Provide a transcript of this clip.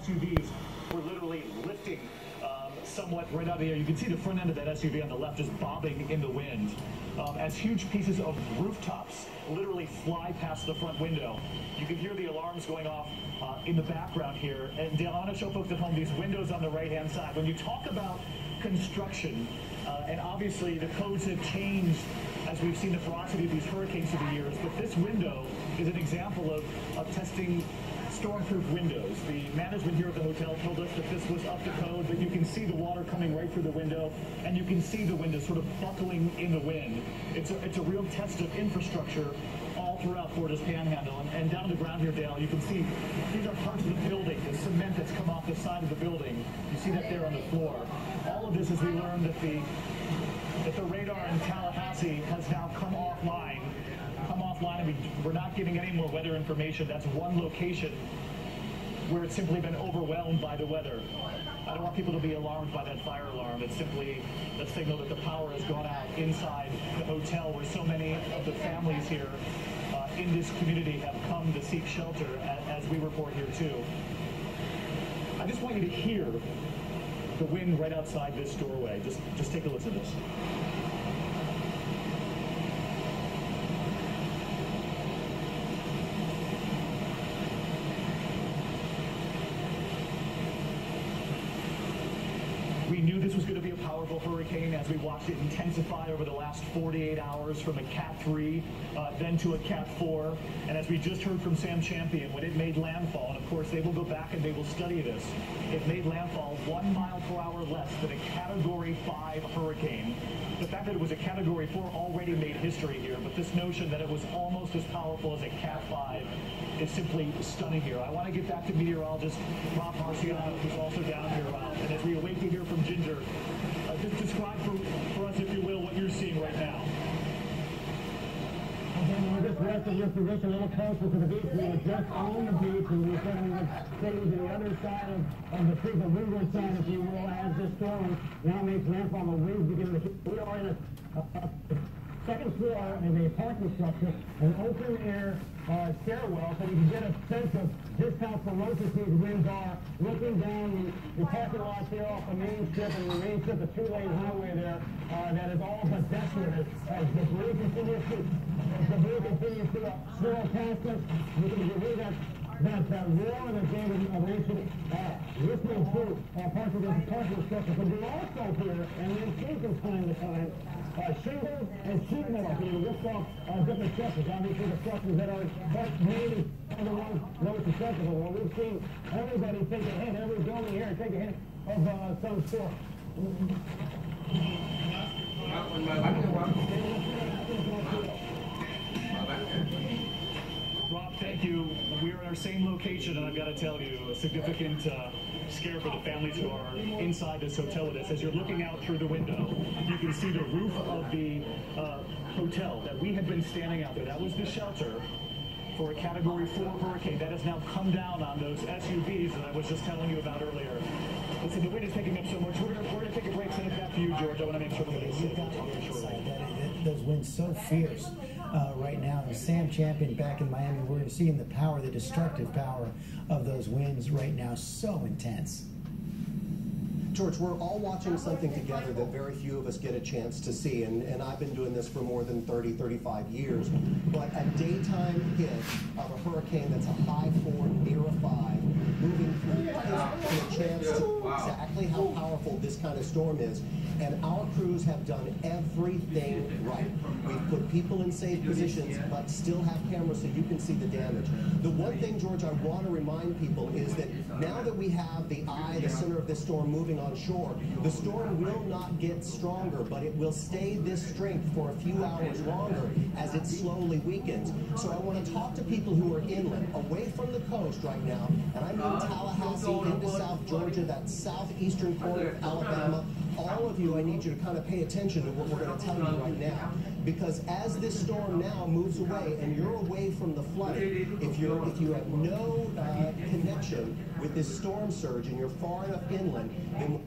SUVs were literally lifting somewhat right out of the air. You can see the front end of that SUV on the left just bobbing in the wind as huge pieces of rooftops literally fly past the front window. You can hear the alarms going off in the background here. And Dale, I want to show folks at home these windows on the right-hand side. When you talk about construction, and obviously the codes have changed as we've seen the ferocity of these hurricanes through the years, but this window is an example of testing storm-proof windows. The management here at the hotel told us that this was up to code, but you can see the water coming right through the window, and you can see the window sort of buckling in the wind. It's a real test of infrastructure all throughout Florida's Panhandle. And down to the ground here, Dale, you can see these are parts of the building, the cement that's come off the side of the building. You see that there on the floor. All of this as we learned that the radar in Tallahassee has now come offline, and we're not getting any more weather information. That's one location where it's simply been overwhelmed by the weather. I don't want people to be alarmed by that fire alarm. It's simply a signal that the power has gone out inside the hotel where so many of the families here in this community have come to seek shelter, as we report here too. I just want you to hear the wind right outside this doorway. Just take a listen to this. We knew this was going to be a powerful hurricane as we watched it intensify over the last 48 hours from a Cat 3, then to a Cat 4. And as we just heard from Sam Champion, when it made landfall, and of course they will go back and they will study this, it made landfall 1 mile per hour less than a Category 5 hurricane. The fact that it was a Category 4 already made history here, but this notion that it was almost as powerful as a Cat 5 is simply stunning here. I want to get back to meteorologist Rob Marciano, who's also down here. And as we await to hear from Ginger, just describe for us, if you will, what you're seeing right now. We're just resting your position a little closer to the beach. We were just on the beach, and we said we would stay to the other side of the creek, the windward side, if you will, as this storm now makes landfall. The winds begin to hit. We are in a second floor in a parking structure, an open-air stairwell, so you can get a sense of just how ferocious these winds are. Looking down the parking lot here off the main strip, and the main strip, the two-lane highway there, that is all but desolate as the debris continues to swirl past us. You can hear that roar that David mentioned, listening to parts of this parking structure. But we also hear, and we've seen from time to time, shingles and sheet metal being ripped off different structures. Obviously, the structures that are maybe the ones most susceptible. Well, we've seen everybody take a hit, every building here take a hit of some sort. Rob, thank you. We're in our same location, and I've got to tell you, a significant scare for the families who are inside this hotel with us. As you're looking out through the window, you can see the roof of the hotel that we had been standing out there. That was the shelter for a Category 4 hurricane that has now come down on those SUVs that I was just telling you about earlier. Listen, the wind is picking up so much. We're going to take a break. Send it back to you, George. I want to make sure everybody's safe. Those winds so fierce right now. And Sam Champion back in Miami, we're seeing the power, the destructive power of those winds right now, so intense. George, we're all watching something together that very few of us get a chance to see, and I've been doing this for more than 30, 35 years. But a daytime hit of a hurricane that's a high 4, near a 5, moving through gives a chance to exactly how powerful this kind of storm is. And our crews have done everything right. We've put people in safe positions, but still have cameras so you can see the damage. The one thing, George, I want to remind people is that now that we have the eye, the center of this storm moving on shore, the storm will not get stronger, but it will stay this strength for a few hours longer as it slowly weakens. So I want to talk to people who are inland, away from the coast right now, and I mean Tallahassee into South Georgia, that southeastern corner of Alabama. All of you, I need you to kind of pay attention to what we're going to tell you right now. Because as this storm now moves away and you're away from the flooding, if you have no connection with this storm surge and you're far enough inland, then